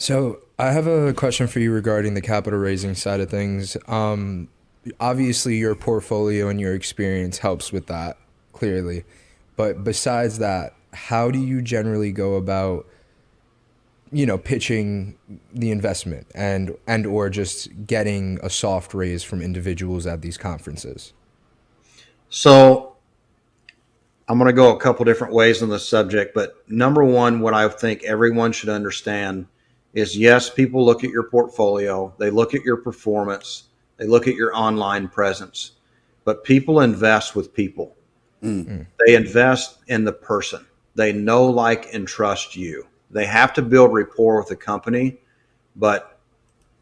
So I have a question for you regarding the capital raising side of things. Obviously, your portfolio and your experience helps with that, clearly. But besides that, how do you generally go about, pitching the investment and or just getting a soft raise from individuals at these conferences? So I'm going to go a couple different ways on this subject, but number one, what I think everyone should understand is yes, people look at your portfolio, they look at your performance, they look at your online presence, but people invest with people. Mm. Mm, They invest in the person. They know, like, and trust you. They have to build rapport with the company, but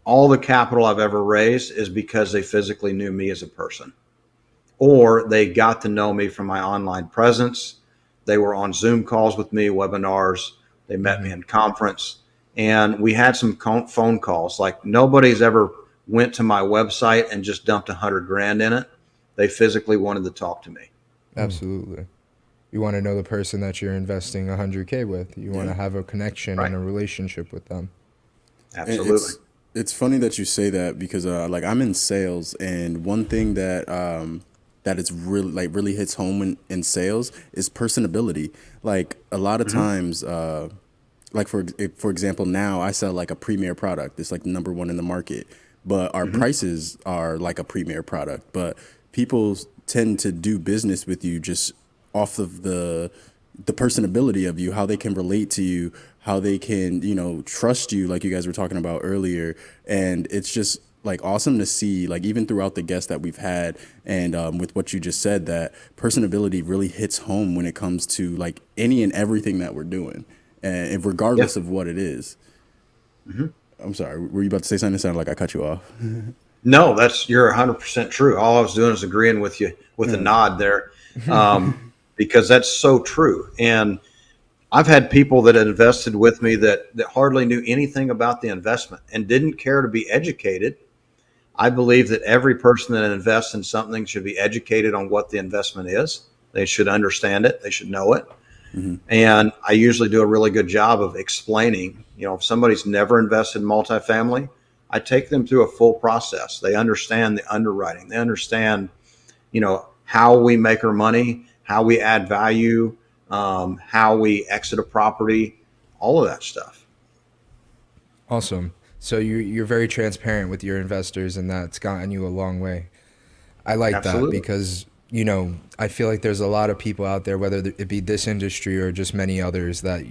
all the capital I've ever raised is because they physically knew me as a person, or they got to know me from my online presence. They were on Zoom calls with me, webinars. They met me hmm in conference, and we had some phone calls. Like, nobody's ever went to my website and just dumped 100 grand in it. They physically wanted to talk to me. Mm. Absolutely. You want to know the person that you're investing 100K with. You want Yeah. to have a connection Right. and a relationship with them. And Absolutely. it's funny that you say that because like I'm in sales, and one thing that that it's really really hits home in sales is personability. Like a lot of Hmm. times, like for example, now I sell like a premier product. It's like number one in the market, but our Hmm. prices are like a premier product. But people tend to do business with you just off of the personability of you, how they can relate to you, how they can, trust you, like you guys were talking about earlier. And it's just like awesome to see, like even throughout the guests that we've had, and with what you just said, that personability really hits home when it comes to like any and everything that we're doing, and Yeah. regardless of what it is. Hmm. I'm sorry, were you about to say something? It sounded like I cut you off. No, you're 100% true. All I was doing is agreeing with you with a Yeah. nod there, um, because that's so true. And I've had people that had invested with me that hardly knew anything about the investment and didn't care to be educated. I believe that every person that invests in something should be educated on what the investment is. They should understand it. They should know it. Hmm. And I usually do a really good job of explaining, if somebody's never invested in multifamily, I take them through a full process. They understand the underwriting. They understand, how we make our money, how we add value, how we exit a property, all of that stuff. Awesome. So you're very transparent with your investors, and that's gotten you a long way. I like that Absolutely. because I feel like there's a lot of people out there, whether it be this industry or just many others, that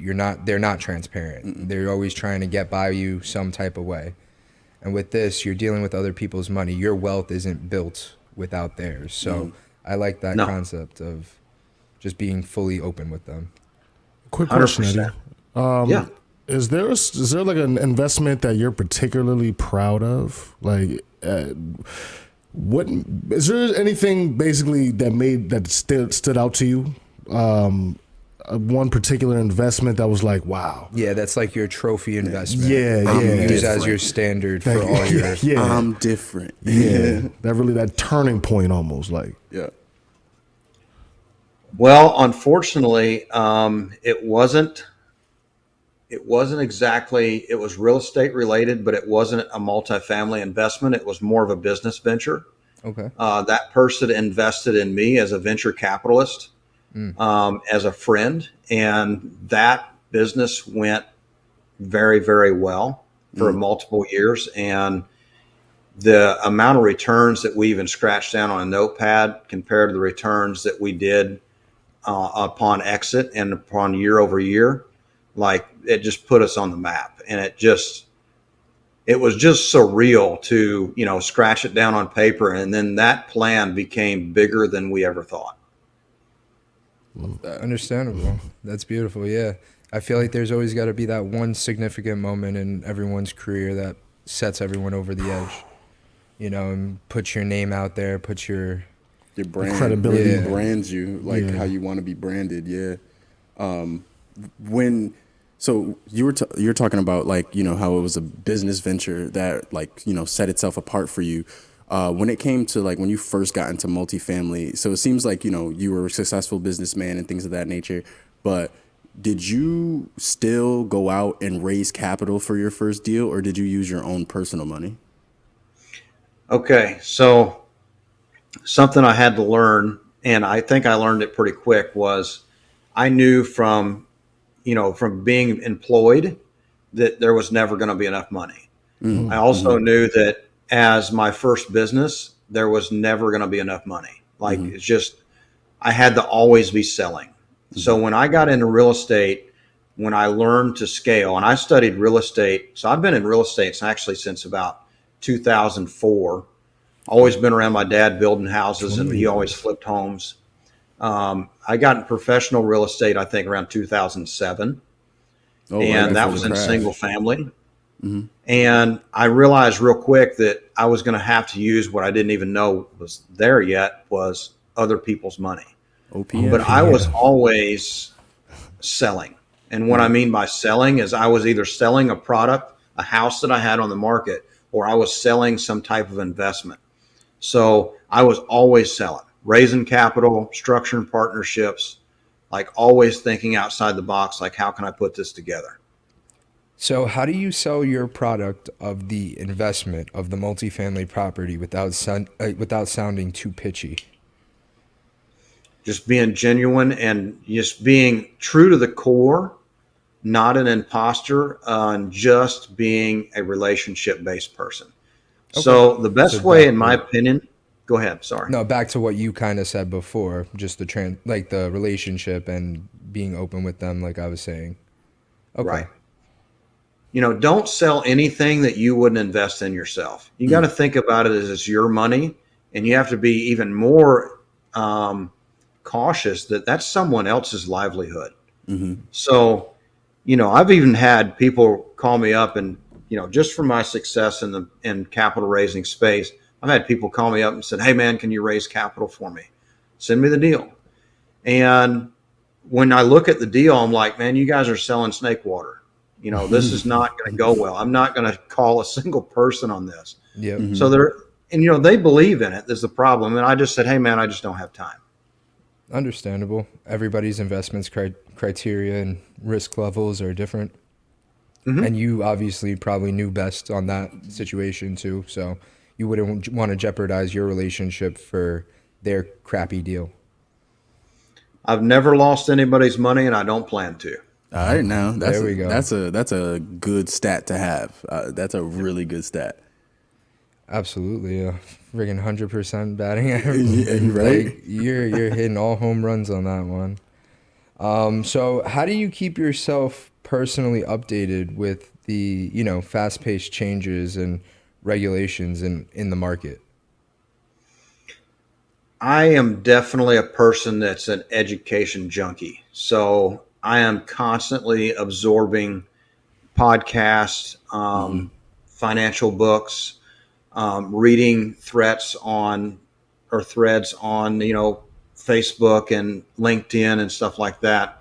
they're not transparent. Mm-mm. They're always trying to get by you some type of way. And with this, you're dealing with other people's money. Your wealth isn't built without theirs. So Mm. I like that No, concept of just being fully open with them. Quick question, Eddie. 100%. Yeah. Is there like an investment that you're particularly proud of? Like, what is there anything basically that stood out to you? One particular investment that was like, wow. Yeah, that's like your trophy investment Yeah, that you yeah. use as your Different. standard for Thank all you. your. Yeah, I'm different. yeah. That turning point almost like. Yeah. Well, unfortunately, it wasn't exactly, it was real estate related, but it wasn't a multifamily investment. It was more of a business venture. Okay. That person invested in me as a venture capitalist, Mm, as a friend, and that business went very, very well for Mm. multiple years. And the amount of returns that we even scratched down on a notepad compared to the returns that we did upon exit and upon year over year, like, it just put us on the map. And it was just surreal to, scratch it down on paper. And then that plan became bigger than we ever thought. Love that. understandable. That's beautiful. Yeah. I feel like there's always got to be that one significant moment in everyone's career that sets everyone over the edge, and puts your name out there, puts your. Your The brand really credibility. Yeah. brands you like how Yeah. you want to be branded. Yeah. Um, when so you're talking about like how it was a business venture that like set itself apart for you. When it came to like when you first got into multifamily, so it seems like you were a successful businessman and things of that nature, but Did you still go out and raise capital for your first deal, or did you use your own personal money? Okay, so something I had to learn, and I think I learned it pretty quick, was I knew from being employed that there was never going to be enough money. I also knew that as my first business, there was never going to be enough money. Like it's just, I had to always be selling. So when I got into real estate, when I learned to scale, and I studied real estate, so I've been in real estate actually since about 2004. Always been around my dad building houses, and he always flipped homes. I got in professional real estate, I think, around 2007, Oh, and that before was the in crash. single family. And I realized real quick that I was going to have to use what I didn't even know was there yet, was other people's money. OPM. But I was always selling. And what I mean by selling is I was either selling a product, a house that I had on the market, or I was selling some type of investment. So I was always selling, raising capital, structuring partnerships, like always thinking outside the box, like how can I put this together? So how do you sell your product of the investment of the multifamily property without sounding too pitchy? Just being genuine and just being true to the core, not an imposter, and just being a relationship based person. So the So best way, back in my to opinion, go ahead. Sorry. no, back to what you kind of said before, just like the relationship and being open with them, like I was saying. Okay. Right. Don't sell anything that you wouldn't invest in yourself. You got to think about it as it's your money, and you have to be even more cautious that that's someone else's livelihood. So, I've even had people call me up, and just for my success in capital raising space, I've had people call me up and said, "Hey, man, can you raise capital for me? Send me the deal." And when I look at the deal, I'm like, "Man, you guys are selling snake water. This is not going to go well. I'm not going to call a single person on this." Yep. So they believe in it. There's the problem. And I just said, "Hey, man, I just don't have time." Understandable. Everybody's investments criteria and risk levels are different. And you obviously probably knew best on that situation too. So you wouldn't want to jeopardize your relationship for their crappy deal. I've never lost anybody's money, and I don't plan to. All right, now There we go. That's a good stat to have. That's a really good stat. Absolutely. Friggin' 100% batting average. Yeah, right. Like, you're hitting all home runs on that one. So how do you keep yourself personally updated with the, fast-paced changes and regulations in the market? I am definitely a person that's an education junkie. So I am constantly absorbing podcasts, financial books, reading threads on, Facebook and LinkedIn and stuff like that.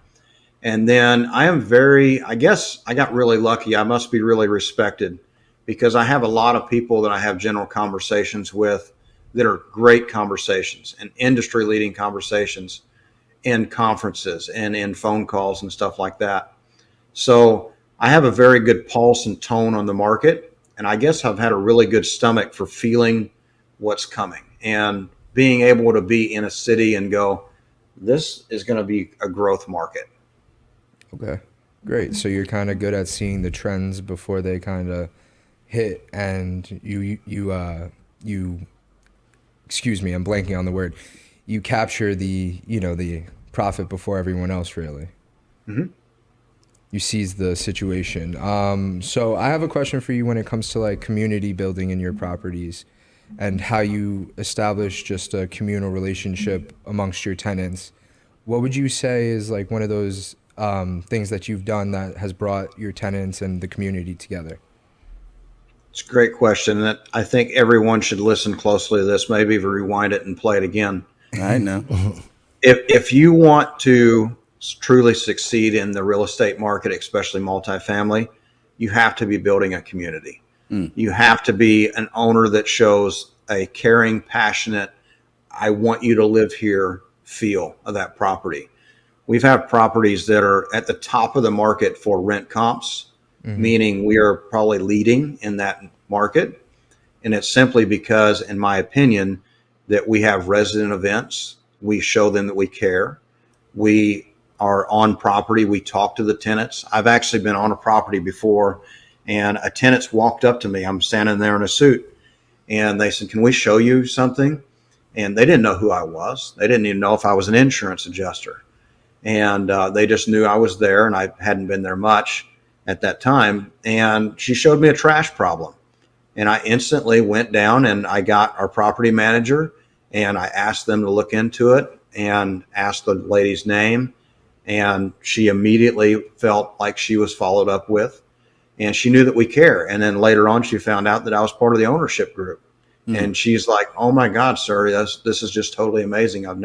And then I guess I got really lucky. I must be really respected because I have a lot of people that I have general conversations with that are great conversations and industry leading conversations in conferences and in phone calls and stuff like that. So I have a very good pulse and tone on the market. And I guess I've had a really good stomach for feeling what's coming and being able to be in a city and go, this is going to be a growth market. Okay, great. So you're kind of good at seeing the trends before they kind of hit, and you excuse me, I'm blanking on the word. You capture the profit before everyone else, really. You seize the situation. So I have a question for you when it comes to like community building in your properties and how you establish just a communal relationship amongst your tenants. What would you say is like one of those things that you've done that has brought your tenants and the community together? It's a great question. And I think everyone should listen closely to this, maybe rewind it and play it again. All right, now. If you want to truly succeed in the real estate market, especially multifamily, you have to be building a community. You have to be an owner that shows a caring, passionate, I want you to live here feel of that property. we've had properties that are at the top of the market for rent comps, meaning we are probably leading in that market. And it's simply because, in my opinion, that we have resident events. We show them that we care. We are on property. We talk to the tenants. I've actually been on a property before, and a tenant's walked up to me. I'm standing there in a suit, and they said, "Can we show you something?" And they didn't know who I was. They didn't even know if I was an insurance adjuster. And they just knew I was there, and I hadn't been there much at that time. And she showed me a trash problem. And I instantly went down and I got our property manager and I asked them to look into it and asked the lady's name. And she immediately felt like she was followed up with, and she knew that we care. And then later on, she found out that I was part of the ownership group. And she's like, "Oh my God, sir, this is just totally amazing. I've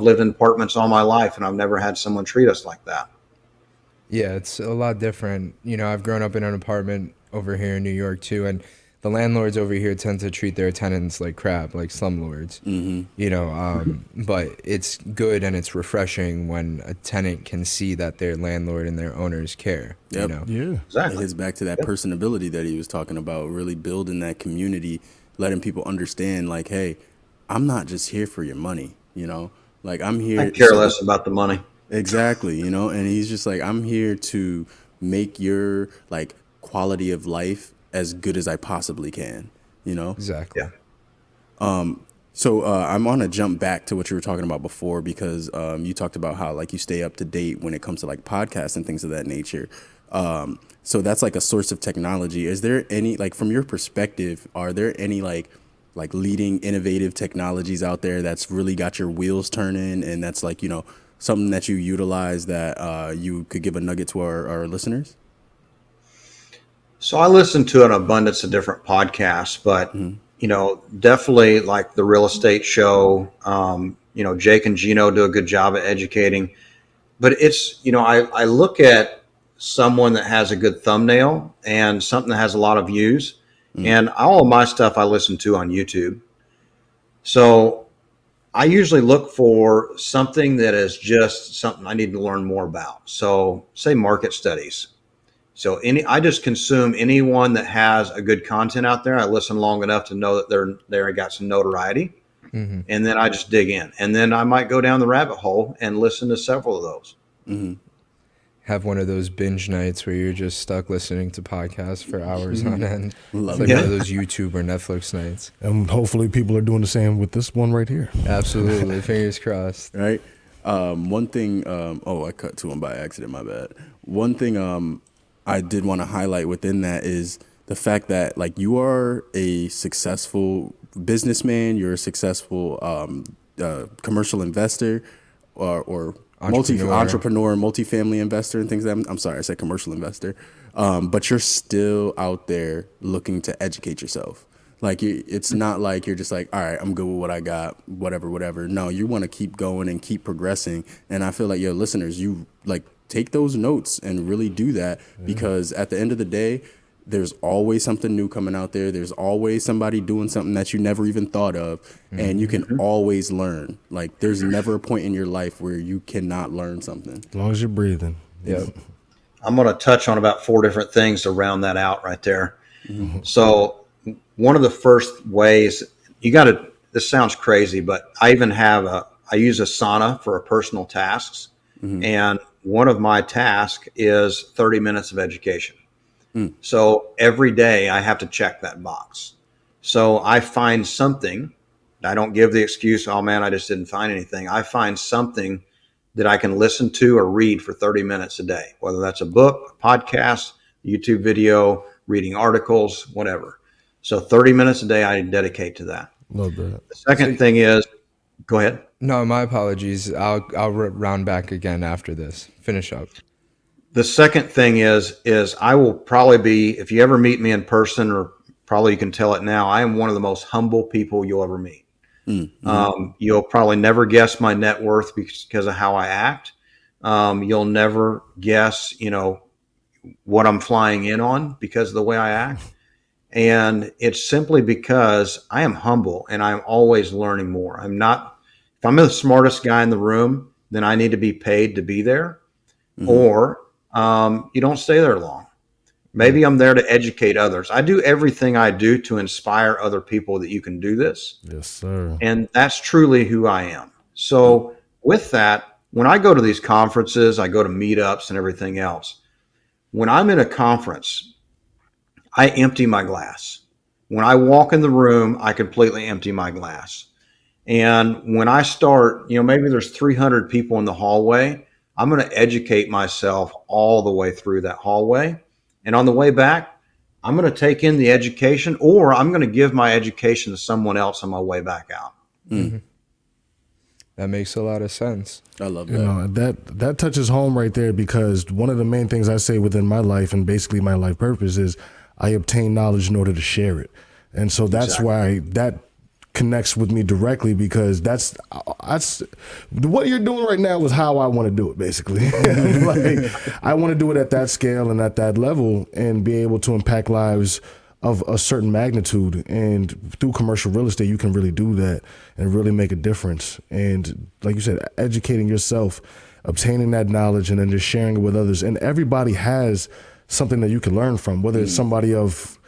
lived in apartments all my life and I've never had someone treat us like that." Yeah, it's a lot different. I've grown up in an apartment over here in New York too, and the landlords over here tend to treat their tenants like crap, like slumlords. But it's good and it's refreshing when a tenant can see that their landlord and their owners care. Yep. Yeah. It Exactly. gets back to that personability that he was talking about, really building that community, letting people understand, like, hey, I'm not just here for your money, like I'm here. I care less about the money. Exactly, and he's just like, I'm here to make your like quality of life as good as I possibly can. Exactly. Yeah. So I'm on to jump back to what you were talking about before, because you talked about how like you stay up to date when it comes to like podcasts and things of that nature. So that's like a source of technology. Is there any, like, from your perspective, are there any like leading innovative technologies out there that's really got your wheels turning, and that's like, something that you utilize that you could give a nugget to our listeners? So I listen to an abundance of different podcasts, but definitely like the real estate show. Jake and Gino do a good job at educating, but it's, I look at someone that has a good thumbnail and something that has a lot of views, and all of my stuff I listen to on YouTube. So I usually look for something that is just something I need to learn more about. So say market studies. So I just consume anyone that has a good content out there. I listen long enough to know that they're got some notoriety, and then I just dig in, and then I might go down the rabbit hole and listen to several of those. Have one of those binge nights where you're just stuck listening to podcasts for hours on end. Love It's like it. one of those YouTube or Netflix nights. And hopefully people are doing the same with this one right here. Absolutely. Fingers crossed. Right. One thing. I cut to him by accident. My bad. One thing. I did want to highlight within that is the fact that like you are a successful businessman. You're a successful commercial investor, or entrepreneur, multifamily investor, and things. I'm sorry, I said commercial investor. But you're still out there looking to educate yourself. Like it's not like you're just like, all right, I'm good with what I got, whatever. No, you want to keep going and keep progressing. And I feel like your listeners, you like take those notes and really do that, because at the end of the day, there's always something new coming out there. There's always somebody doing something that you never even thought of, and you can always learn. Like there's never a point in your life where you cannot learn something. As long as you're breathing. Yep. I'm going to touch on about 4 different things to round that out right there. So one of the first ways this sounds crazy, but I use Asana for personal tasks. And one of my tasks is 30 minutes of education. So every day I have to check that box. So I find something. I don't give the excuse, "Oh man, I just didn't find anything." I find something that I can listen to or read for 30 minutes a day, whether that's a book, a podcast, YouTube video, reading articles, whatever. So 30 minutes a day I dedicate to that. Love that. The second thing is, go ahead. No, my apologies. I'll round back again after this. Finish up. The second thing is I will probably be, if you ever meet me in person, or probably you can tell it now, I am one of the most humble people you'll ever meet. You'll probably never guess my net worth because of how I act. You'll never guess, what I'm flying in on because of the way I act. And it's simply because I am humble and I'm always learning more. If I'm the smartest guy in the room, then I need to be paid to be there, or you don't stay there long. Maybe I'm there to educate others. I do everything I do to inspire other people that you can do this. Yes, sir. And that's truly who I am. So with that, when I go to these conferences, I go to meetups and everything else. When I'm in a conference, I empty my glass. When I walk in the room, I completely empty my glass. And when I start, maybe there's 300 people in the hallway, I'm going to educate myself all the way through that hallway. And on the way back, I'm going to take in the education, or I'm going to give my education to someone else on my way back out. Mm-hmm. That makes a lot of sense. I love that. That touches home right there, because one of the main things I say within my life, and basically my life purpose, is I obtain knowledge in order to share it. And so that's why that connects with me directly, because that's what you're doing right now is how I want to do it, basically. Like, I want to do it at that scale and at that level, and be able to impact lives of a certain magnitude. And through commercial real estate, you can really do that and really make a difference. And like you said, educating yourself, obtaining that knowledge, and then just sharing it with others. And everybody has something that you can learn from, whether it's somebody of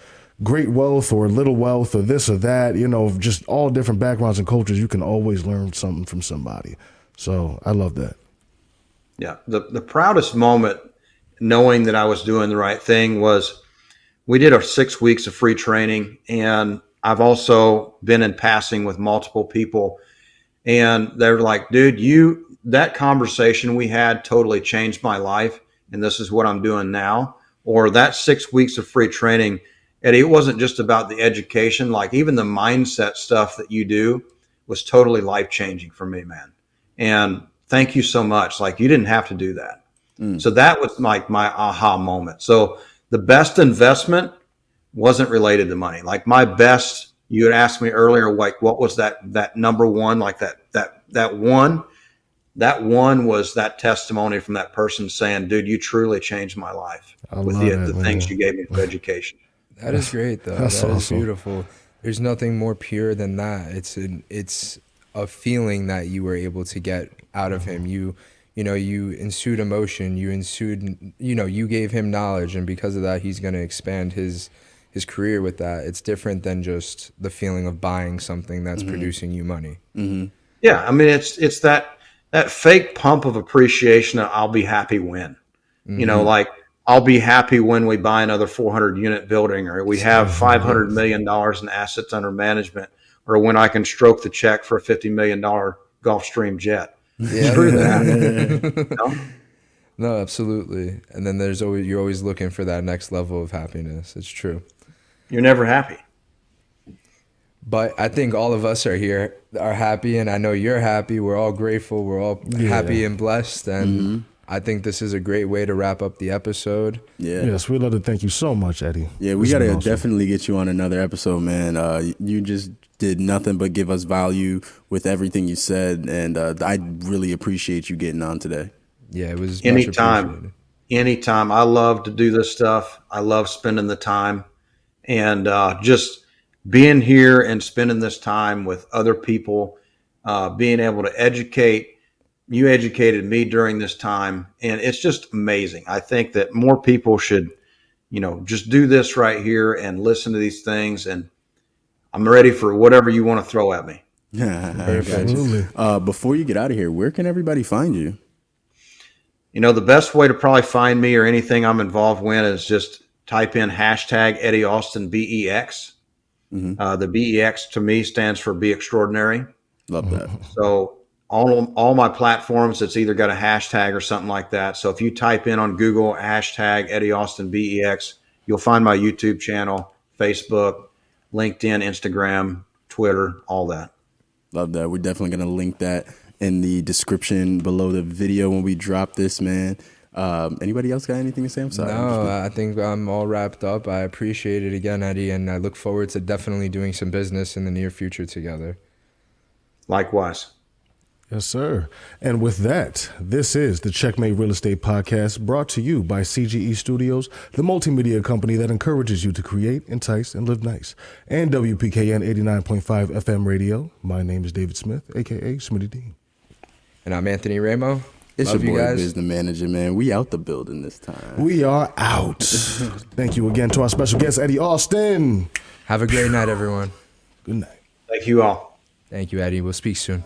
great wealth or little wealth or this or that, just all different backgrounds and cultures. You can always learn something from somebody. So I love that. Yeah. The proudest moment knowing that I was doing the right thing was we did our 6 weeks of free training. And I've also been in passing with multiple people, and they're like, dude, that conversation we had totally changed my life, and this is what I'm doing now. Or that 6 weeks of free training, Eddie, it wasn't just about the education, like even the mindset stuff that you do was totally life-changing for me, man. And thank you so much. Like, you didn't have to do that. So that was like my aha moment. So the best investment wasn't related to money. Like my best, you had asked me earlier, like, what was that number one? Like that one was that testimony from that person saying, dude, you truly changed my life with the things you gave me for education. That is great, though. That's awesome. Beautiful. There's nothing more pure than that. It's a feeling that you were able to get out of him. You ensued emotion. You gave him knowledge, and because of that, he's going to expand his career with that. It's different than just the feeling of buying something that's producing you money. Mm-hmm. Yeah, I mean, it's that fake pump of appreciation. I'll be happy when, like, I'll be happy when we buy another 400 unit building, or we have $500 million in assets under management, or when I can stroke the check for a $50 million Gulfstream jet. Yeah. Screw that. No, absolutely. And then you're always looking for that next level of happiness. It's true. You're never happy. But I think all of us are happy, and I know you're happy. We're all grateful. We're all happy and blessed. And I think this is a great way to wrap up the episode. Yeah. Yes, we'd love to thank you so much, Eddie. Yeah, we got to definitely get you on another episode, man. You just did nothing but give us value with everything you said, and I really appreciate you getting on today. Yeah, it was anytime. I love to do this stuff. I love spending the time, and just being here and spending this time with other people, being able to educate. You educated me during this time, and it's just amazing. I think that more people should, just do this right here and listen to these things. And I'm ready for whatever you want to throw at me. Absolutely. Before you get out of here, where can everybody find you? The best way to probably find me or anything I'm involved with is just type in hashtag Eddie Austin BEX. The BEX to me stands for Be Extraordinary. Love that. So all my platforms, it's either got a hashtag or something like that. So if you type in on Google hashtag Eddie Austin BEX, you'll find my YouTube channel, Facebook, LinkedIn, Instagram, Twitter, all that. Love that. We're definitely going to link that in the description below the video when we drop this, man. Anybody else got anything to say? I'm sorry. No, I think I'm all wrapped up. I appreciate it again, Eddie, and I look forward to definitely doing some business in the near future together. Likewise. Yes, sir. And with that, this is the Checkmate Real Estate Podcast, brought to you by CGE Studios, the multimedia company that encourages you to create, entice, and live nice. And WPKN 89.5 FM radio. My name is David Smith, a.k.a. Smitty Dean. And I'm Anthony Ramo. It's Love your you boy, guys. Business Manager, man. We out the building this time. We are out. Thank you again to our special guest, Eddie Austin. Have a great night, everyone. Good night. Thank you all. Thank you, Eddie. We'll speak soon.